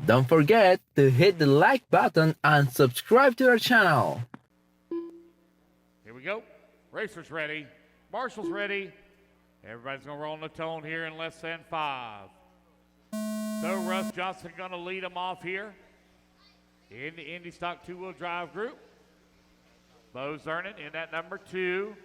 Don't forget to hit the like button and subscribe to our channel. Here we go. Racers ready. Marshall's ready. Everybody's going to roll on the tone here in less than 5. So RUSS Johnson going to lead them off here in the Indy Stock two-wheel drive group. Bo Zerrienen in that number 2.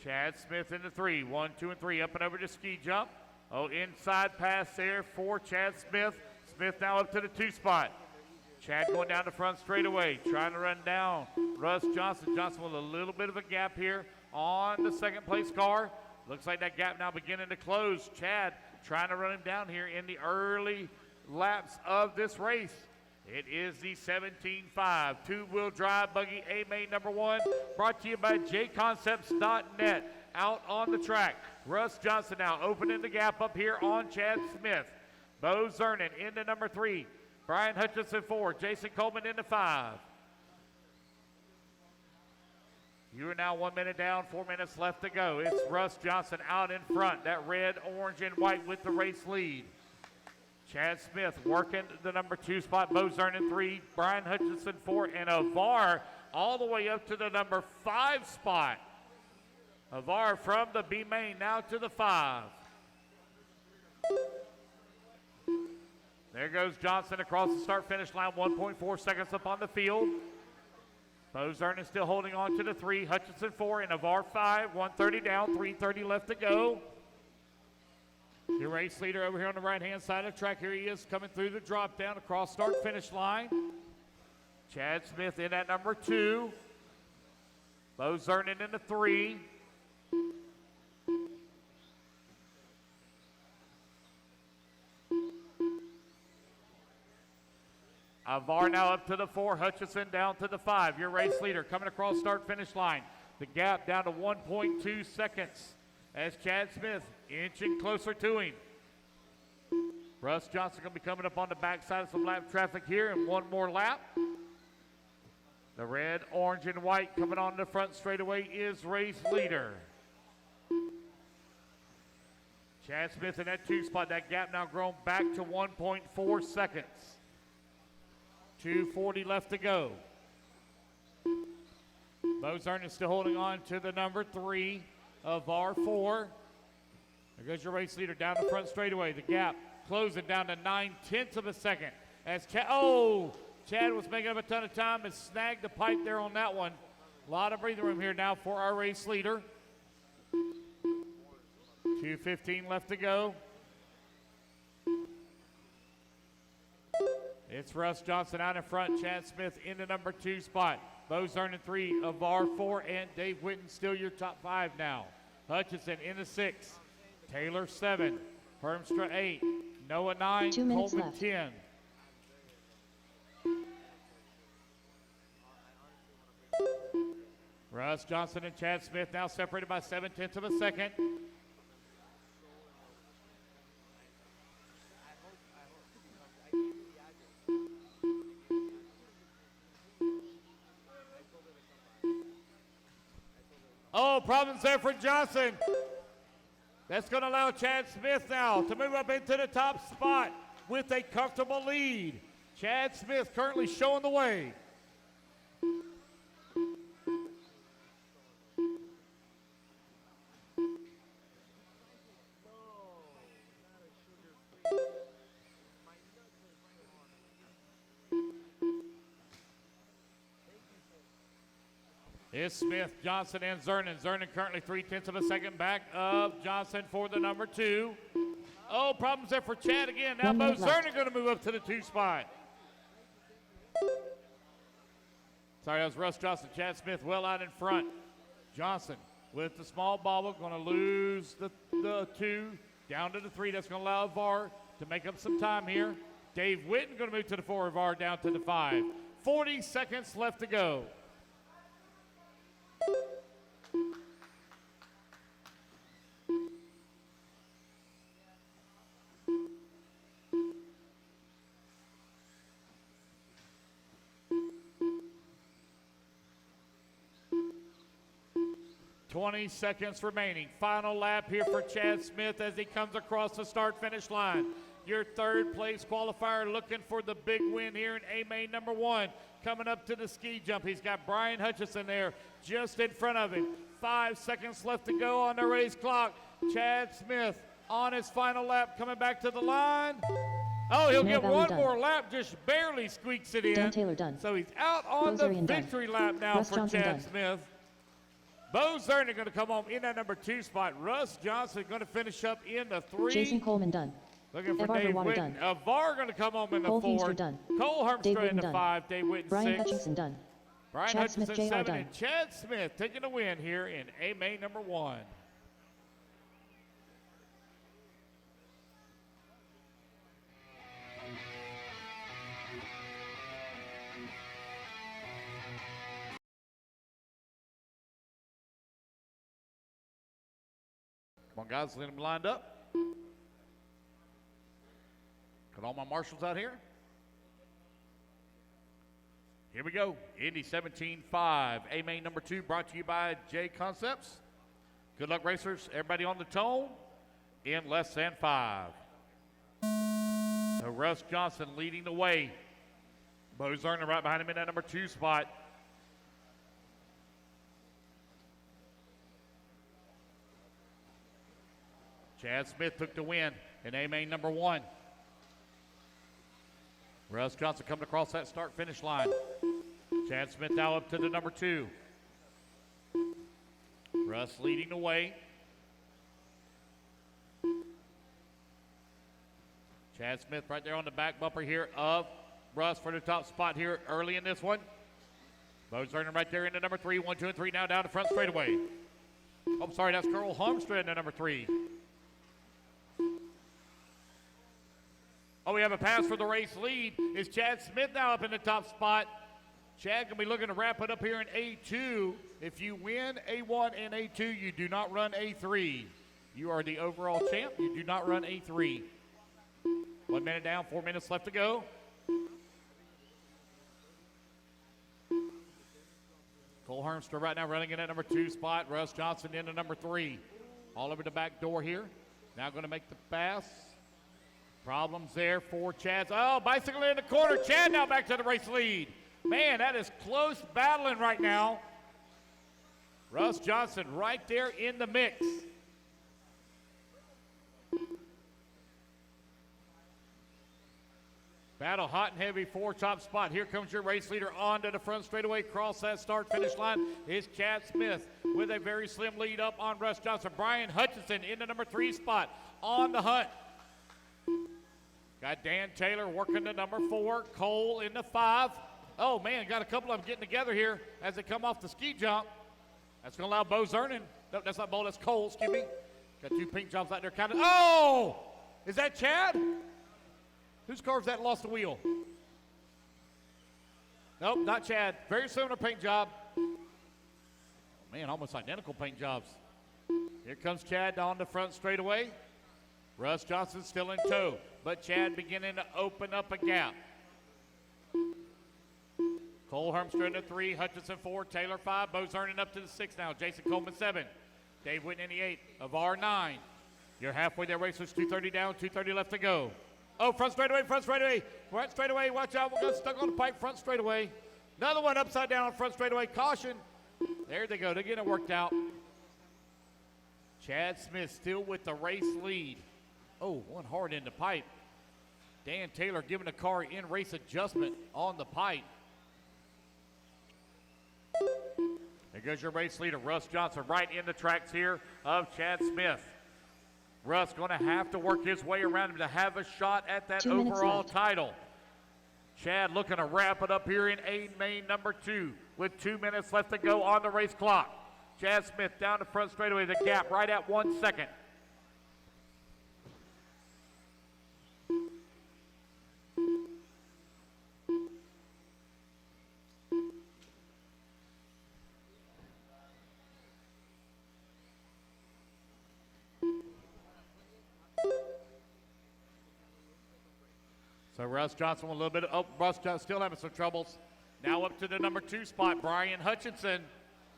Chad Smith in the 3. 1, 2, and 3. Up and over to ski jump. Oh, inside pass there for Chad Smith. Smith now up to the 2 spot. Chad going down the front straightaway, trying to run down RUSS Johnson. Johnson with a little bit of a gap here on the second place car. Looks like that gap now beginning to close. Chad trying to run him down here in the early laps of this race. It is the 17.5 two-wheel drive buggy A-Main number 1, brought to you by JCONCEPTS.net. Out on the track, RUSS Johnson now opening the gap up here on Chad Smith. Bo Zerrienen into number 3. Brian Hutchinson 4. Jason Coleman into 5. You are now 1 minute down, 4 minutes left to go. It's RUSS Johnson out in front. That red, orange, and white with the race lead. Chad Smith working the number 2 spot. Bo Zerrienen 3. Brian Hutchinson 4. And Avar all the way up to the number 5 spot. Avar from the B main now to the 5. There goes Johnson across the start-finish line, 1.4 seconds up on the field. Bo Zerrienen still holding on to the 3. Hutchinson 4 and Avar 5. 130 down, 330 left to go. Your race leader over here on the right-hand side of the track. Here he is coming through the drop down across start-finish line. Chad Smith in at number 2. Bo Zerrienen in the 3. Avar now up to the 4, Hutchinson down to the 5. Your race leader coming across start-finish line. The gap down to 1.2 seconds as Chad Smith inching closer to him. RUSS Johnson going to be coming up on the backside of some lap traffic here in one more lap. The red, orange, and white coming on the front straightaway is race leader. Chad Smith in that 2 spot. That gap now grown back to 1.4 seconds. 2:40 left to go. Bo Zerrienen still holding on to the number 3 of R4. There goes your race leader down the front straightaway. The gap closing down to 9/10 of a second. As Chad was making up a ton of time and snagged the pipe there on that one. A lot of breathing room here now for our race leader. 2:15 left to go. It's RUSS Johnson out in front. Chad Smith in the number 2 spot. Bo Zerrienen 3, Avar 4, and Dave Whitten still your top 5 now. Hutchinson in the 6. Taylor 7. Hermstra 8. Noah 9. 2 minutes Coleman left. 10. RUSS Johnson and Chad Smith now separated by 7/10 of a second. Oh, problems there for Johnson. That's going to allow Chad Smith now to move up into the top spot with a comfortable lead. Chad Smith currently showing the way. It's Smith, Johnson, and Zerrienen. Zerrienen currently 3/10 of a second back of Johnson for the number 2. Oh, problems there for Chad again. Now Bo Zerrienen going to move up to the 2 spot. Sorry, that was RUSS Johnson. Chad Smith well out in front. Johnson with the small bobble going to lose the 2 down to the 3. That's going to allow Avar to make up some time here. Dave Whitten going to move to the 4. Avar down to the 5. 40 seconds left to go. 20 seconds remaining. Final lap here for Chad Smith as he comes across the start-finish line. your third place qualifier, looking for the big win here in A-Main number 1. Coming up to the ski jump, he's got Brian Hutchinson there just in front of him. 5 seconds left to go on the race clock. Chad Smith on his final lap, coming back to the line. Oh, he'll get one more lap, just barely squeaks it in. Dan Taylor done. So he's out on the victory lap now RUSS for Johnson Chad done. Smith. Bo Zerrienen going to come home in that number 2 spot. RUSS Johnson going to finish up in the 3. Jason Coleman done. Looking for Evar Dave Water Whitten. done. Var going to come home in the Cole 4. Feaster done. Cole Dave Harmstra in Whitten the done. 5. Dave Whitten Brian 6. Hutchinson done. Brian Chad Hutchinson Smith, JR 7. done. And Chad Smith taking the win here in A-Main number 1. Come on, guys, let them lined up. Got all my marshals out here. Here we go. Indy 17.5, A-Main number 2, brought to you by JCONCEPTS. Good luck, racers. Everybody on the tone in less than 5. So RUSS Johnson leading the way. Bo Zerrienen right behind him in that number 2 spot. Chad Smith took the win in A-Main number 1. RUSS Johnson coming across that start-finish line. Chad Smith now up to the number 2. Russ leading the way. Chad Smith right there on the back bumper here of Russ for the top spot here early in this one. Bo Zerrienen right there in the number 3. 1, 2, and 3 now down the front straightaway. Oh, I'm sorry, that's Cole Harmstra in the number 3. Oh, we have a pass for the race lead. Is Chad Smith now up in the top spot? Chad can be looking to wrap it up here in A2. If you win A1 and A2, you do not run A3. You are the overall champ. You do not run A3. 1 minute down, 4 minutes left to go. Cole Harmstra right now running in at number 2 spot. RUSS Johnson into number 3. All over the back door here. Now going to make the pass. Problems there for Chad. Oh, bicycle in the corner. Chad now back to the race lead. Man, that is close battling right now. RUSS Johnson right there in the mix. Battle hot and heavy for top spot. Here comes your race leader onto the front straightaway. Cross that start-finish line is Chad Smith with a very slim lead up on RUSS Johnson. Brian Hutchinson in the number 3 spot on the hunt. Got Dan Taylor working the number 4. Cole in the 5. Oh, man, got a couple of them getting together here as they come off the ski jump. That's going to allow Bo Zerrienen. No, that's not Bo, that's Cole, excuse me. Got 2 pink jobs out there. Kind of. Oh! Is that Chad? Whose car's that lost the wheel? Nope, not Chad. Very similar paint job. Oh, man, almost identical paint jobs. Here comes Chad on the front straightaway. RUSS Johnson still in tow, but Chad beginning to open up a gap. Cole Harmstra in the 3, Hutchinson 4, Taylor 5, Bo Zerrienen up to the 6 now, Jason Coleman 7, Dave Whitten in the 8, Avar 9. You're halfway there, racers, 2:30 down, 2:30 left to go. Oh, front straightaway, front straightaway, front straightaway, watch out, we're going to stuck on the pipe, front straightaway. Another one upside down on front straightaway, caution. There they go, they're getting it worked out. Chad Smith still with the race lead. Oh, one hard in the pipe. Dan Taylor giving the car in race adjustment on the pipe. There goes your race leader, RUSS Johnson, right in the tracks here of Chad Smith. Russ going to have to work his way around him to have a shot at that overall title. Chad looking to wrap it up here in A-Main number 2 with 2 minutes left to go on the race clock. Chad Smith down the front straightaway, the gap right at 1 second. So RUSS Johnson with a little bit of, RUSS Johnson still having some troubles. Now up to the number 2 spot, Brian Hutchinson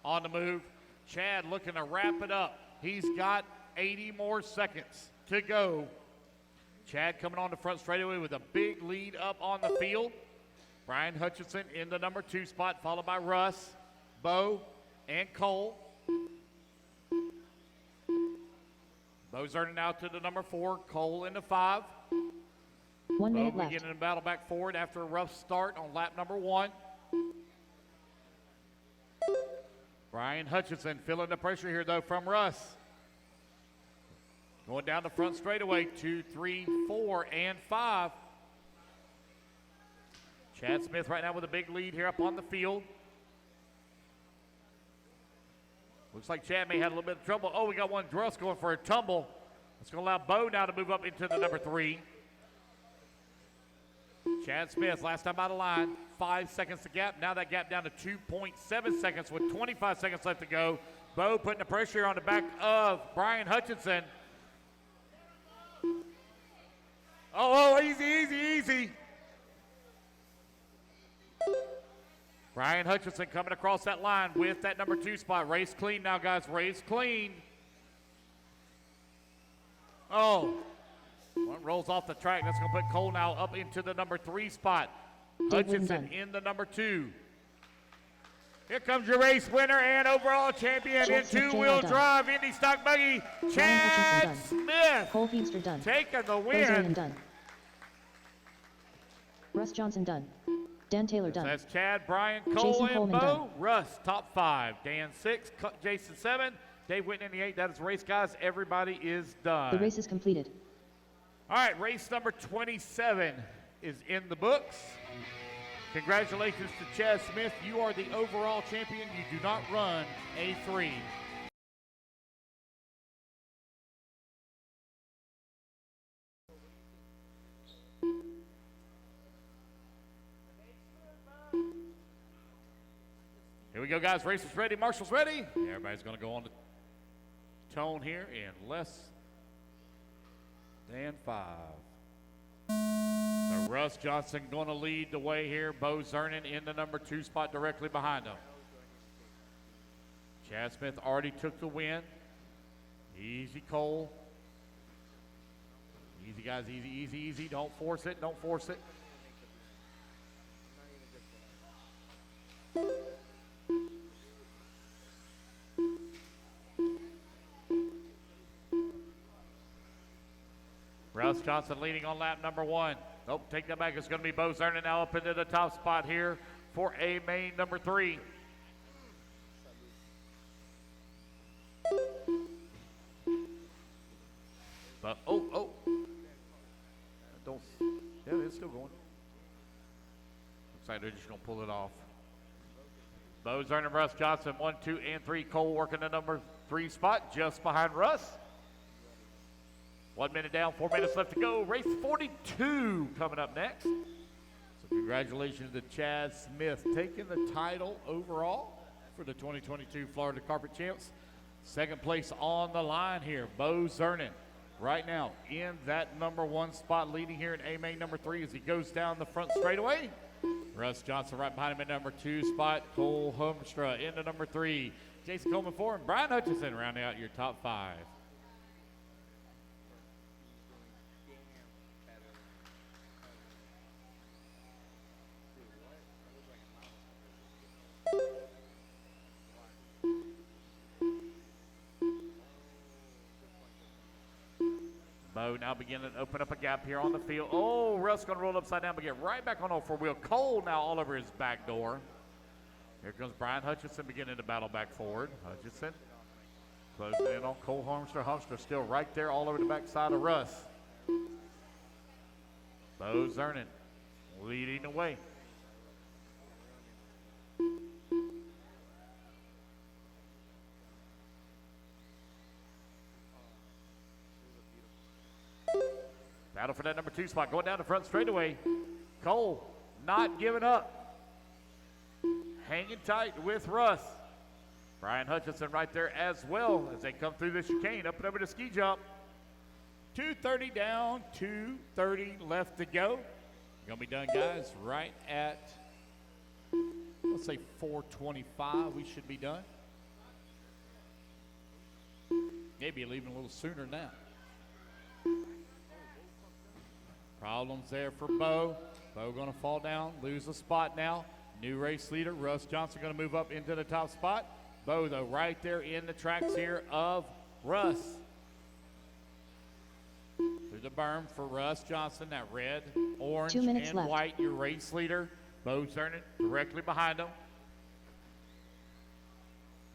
on the move. Chad looking to wrap it up. He's got 80 more seconds to go. Chad coming on the front straightaway with a big lead up on the field. Brian Hutchinson in the number 2 spot, followed by Russ, Bo, and Cole. Bo Zerrien out to the number 4, Cole in the 5. 1 minute Bo left. beginning to battle back forward after a rough start on lap number 1. Brian Hutchinson feeling the pressure here, though, from Russ. Going down the front straightaway, 2, 3, 4, and 5. Chad Smith right now with a big lead here up on the field. Looks like Chad may have a little bit of trouble. Oh, we got one Druss going for a tumble. It's going to allow Bo now to move up into the number 3. Chad Smith, last time out of line, 5 seconds to gap. Now that gap down to 2.7 seconds with 25 seconds left to go. Bo putting the pressure on the back of Brian Hutchinson. Oh, easy, easy, easy. Brian Hutchinson coming across that line with that number 2 spot. Race clean now, guys. Race clean. Oh. One rolls off the track. That's going to put Cole now up into the number 3 spot. Hutchinson in the number 2. Here comes your race winner and overall champion in two-wheel drive Indy stock buggy, Chad Smith. Cole Feemster done. Taking the Bo Zerrien win. done. RUSS Johnson done. Dan Taylor done. That's Chad, Brian, Cole, Jason and Coleman Bo. done. Russ, top 5. Dan, 6. Jason, 7. Dave Whitney in the 8. That is the race, guys. Everybody is done. The race is completed. All right, race number 27 is in the books. Congratulations to Chad Smith. You are the overall champion. You do not run A3. Here we go, guys. Race is ready. Marshall's ready. Everybody's going to go on the tone here in less than 5. So RUSS Johnson going to lead the way here. Bo Zerrien in the number 2 spot directly behind him. Chad Smith already took the win. Easy, Cole. Easy, guys. Easy, easy, easy. Don't force it. Don't force it. RUSS Johnson leading on lap number 1. Nope, take that back. It's going to be Bo Zerrien now up into the top spot here for a main number 3. But, oh. Don't, yeah, it's still going. Looks like they're just going to pull it off. Bo Zerrien and RUSS Johnson, 1, 2, and 3. Cole working the number 3 spot just behind Russ. 1 minute down, 4 minutes left to go. Race 42 coming up next. So congratulations to Chad Smith taking the title overall for the 2022 Florida Carpet Champs. Second place on the line here, Bo Zerrien. Right now in that number 1 spot, leading here in A main number 3 as he goes down the front straightaway. RUSS Johnson right behind him in number 2 spot. Cole Homstra into number 3. Jason Coleman 4 and Brian Hutchinson rounding out your top 5. Bo now beginning to open up a gap here on the field. Oh, Russ going to roll upside down, but get right back on all 4-wheel. Cole now all over his back door. Here comes Brian Hutchinson beginning to battle back forward. Hutchinson closing in on Cole Homstra. Homstra still right there all over the backside of Russ. Bo Zerrien leading the way. Battle for that number 2 spot. Going down the front straightaway. Cole not giving up. Hanging tight with Russ. Brian Hutchinson right there as well as they come through the chicane. Up and over the ski jump. 2:30 down, 2:30 left to go. Gonna be done, guys, right at, let's say 4:25 we should be done. Maybe leaving a little sooner now. Problems there for Bo. Bo going to fall down, lose a spot now. New race leader, RUSS Johnson, going to move up into the top spot. Bo, though, right there in the tracks here of RUSS. Through the berm for RUSS Johnson, that red, orange, 2 minutes and left. white, your race leader. Bo Zerrienen directly behind him.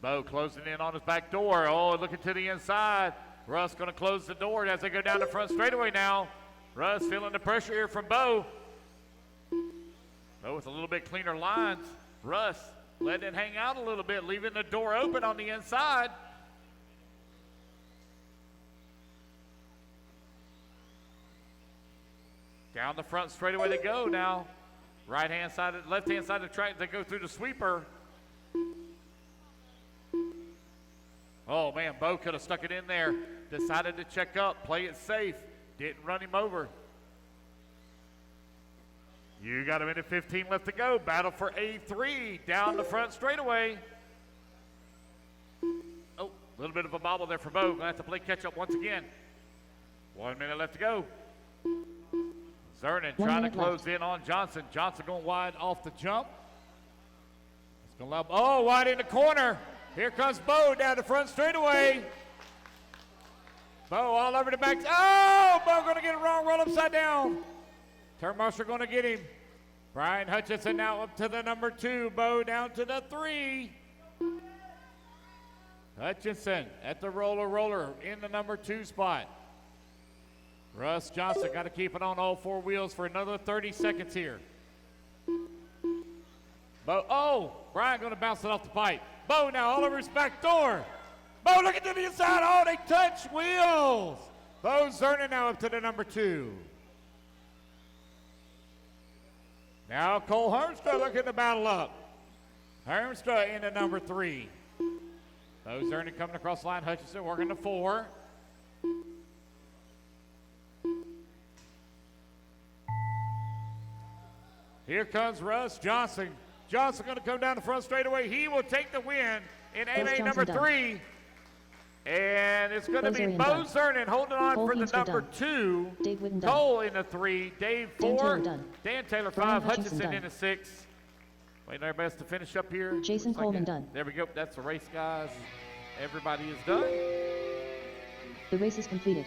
Bo closing in on his back door. Oh, looking to the inside. RUSS going to close the door as they go down the front straightaway now. RUSS feeling the pressure here from Bo. Bo with a little bit cleaner lines. RUSS letting it hang out a little bit, leaving the door open on the inside. Down the front straightaway they go now. Right-hand side, left-hand side of the track, they go through the sweeper. Oh, man, Bo could have stuck it in there. Decided to check up, play it safe. Didn't run him over. You got a minute 15 left to go. Battle for A3 down the front straightaway. Oh, a little bit of a bobble there for Bo. Gonna have to play catch up once again. 1 minute left to go. Zerrienen trying to close in on Johnson. Johnson going wide off the jump. It's gonna allow, oh, wide in the corner. Here comes Bo down the front straightaway. Bo all over the back. Oh, Bo gonna get it wrong, roll upside down. Turn marshal gonna get him. Brian Hutchinson now up to the number 2. Bo down to the 3. Hutchinson at the roller in the number 2 spot. RUSS Johnson got to keep it on all 4 wheels for another 30 seconds here. Bo, oh, Brian going to bounce it off the pipe. Bo now all over his back door. Bo looking to the inside. Oh, they touch wheels. Bo Zerrienen now up to the number 2. Now Cole Hermstra looking to battle up. Hermstra in the number 3. Bo Zerrienen coming across the line. Hutchinson working the 4. Here comes RUSS Johnson. Johnson going to come down the front straightaway. He will take the win in AMA number 3. And it's going to be Bo Zerrienen holding on for the number 2. Cole in the 3. Dave 4. Dan Taylor 5. Hutchinson in the 6. Waiting our best to finish up here. Jason Coleman done. There we go. That's the race, guys. Everybody is done. The race is completed.